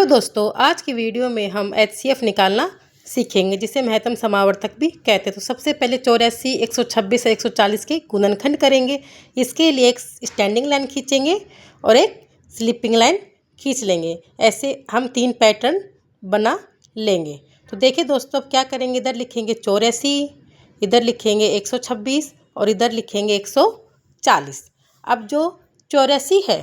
दोस्तों, आज की वीडियो में हम एचसीएफ निकालना सीखेंगे, जिसे महत्तम समावर्तक भी कहते हैं। तो सबसे पहले 84, 126 और 140 के गुणनखंड करेंगे। इसके लिए एक स्टैंडिंग लाइन खींचेंगे और एक स्लीपिंग लाइन खींच लेंगे। ऐसे हम 3 पैटर्न बना लेंगे। तो देखिए दोस्तों, अब क्या करेंगे, इधर लिखेंगे 84, इधर लिखेंगे 126 और इधर लिखेंगे 140। अब जो 84 है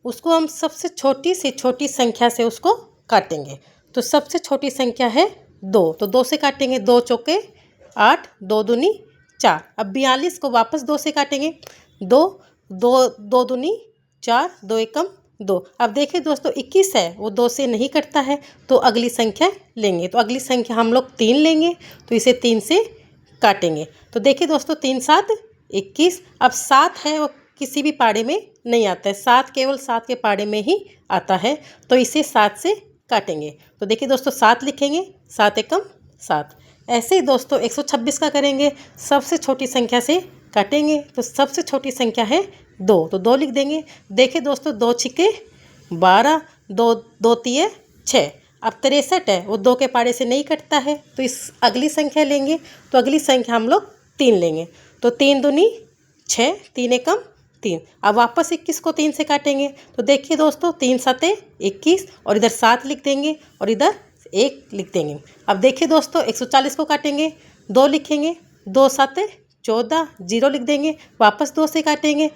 उसको हम सबसे छोटी से छोटी संख्या से उसको काटेंगे। तो सबसे छोटी संख्या है 2, तो 2 से काटेंगे। 2 चौके 8, 2 दूनी 4। अब 42 को वापस 2 से काटेंगे। 2 2 2 दूनी 4, 2 एकम 2। अब देखिए दोस्तों, 21 है वो 2 से नहीं कटता है, तो अगली संख्या लेंगे। तो अगली संख्या हम लोग 3 लेंगे, तो इसे 3 से काटेंगे। तो देखिए दोस्तों, 3 7 21। अब 7 है वो किसी भी पाड़े में नहीं आता है, 7 केवल 7 के पाड़े में ही आता है, तो इसे 7 से काटेंगे। तो देखिए दोस्तों, 7 लिखेंगे, 7 एकम 7। ऐसे ही दोस्तों 126 का करेंगे, सबसे छोटी संख्या से काटेंगे। तो सबसे छोटी संख्या है 2, तो 2 लिख देंगे। देखिए दोस्तों, 2 छिके 12, 2 2 तिये 6। अब 63 है वो 2 के पाड़े से नहीं कटता है, तो इस अगली संख्या लेंगे। तो अगली संख्या हम लोग 3 लेंगे। तो 3 दूनी 6, 3 एकम 3। अब वापस 21 को 3 से काटेंगे। तो देखिए दोस्तों, 3 7 21 और इधर 7 लिख देंगे और इधर 1 लिख देंगे। अब देखिए दोस्तों, 140 को काटेंगे। 2 लिखेंगे, 2 7 14, 0 लिख देंगे। वापस 2 से काटेंगे,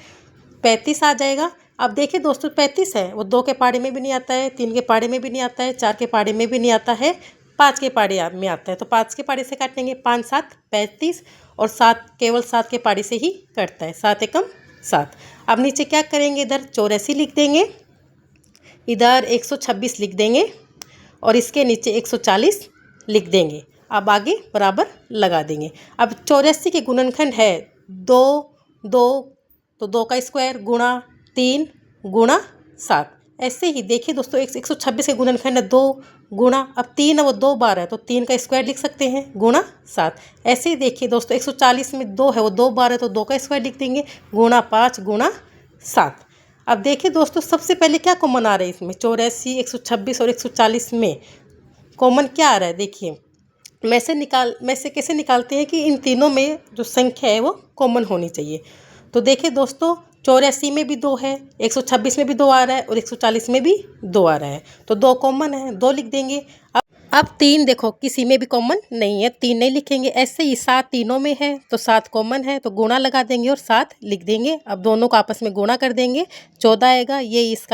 35 आ जाएगा। अब देखिए दोस्तों, 35 है वो 2 के पाड़े में भी नहीं आता है, 3 के पाड़े में भी नहीं आता है, 4 के पाड़े में भी नहीं आता है, 5 के पाड़े में आता है। तो 5 के पाड़े से काटेंगे। 5 7 35 और 7 केवल 7 के पाड़े से ही कटता है, 7 एकम 7। अब नीचे क्या करेंगे, इधर 84 लिख देंगे, इधर 126 लिख देंगे और इसके नीचे 140 लिख देंगे। अब आगे बराबर लगा देंगे। अब 84 के गुणनखंड है 2 2, तो 2 का स्क्वायर गुणा 3 गुणा 7। ऐसे ही देखिए दोस्तों, 126 के गुणनखंड है 2 गुणा, अब 3 है वो 2 बार है, तो 3 का स्क्वायर लिख सकते हैं, गुणा 7। ऐसे ही देखिए दोस्तों, 140 में 2 है वो 2 बार है, तो 2 का स्क्वायर लिख देंगे, गुणा 5 गुणा 7। अब देखिए दोस्तों, सबसे पहले क्या कॉमन आ रहा है इसमें, 84, 126 और 140 में कॉमन क्या आ रहा है। देखिए मैं से कैसे निकालते हैं कि इन तीनों में जो संख्या है वो कॉमन होनी चाहिए। तो देखिए दोस्तों, 84 में भी 2 है, 126 में भी 2 आ रहा है और 140 में भी 2 आ रहा है, तो 2 कॉमन है, 2 लिख देंगे। अब 3 देखो किसी में भी कॉमन नहीं है, 3 नहीं लिखेंगे। ऐसे ही 7 तीनों में है, तो 7 कॉमन है, तो गुणा लगा देंगे और 7 लिख देंगे। अब दोनों को आपस में गुणा कर देंगे, 14 आएगा। ये इसका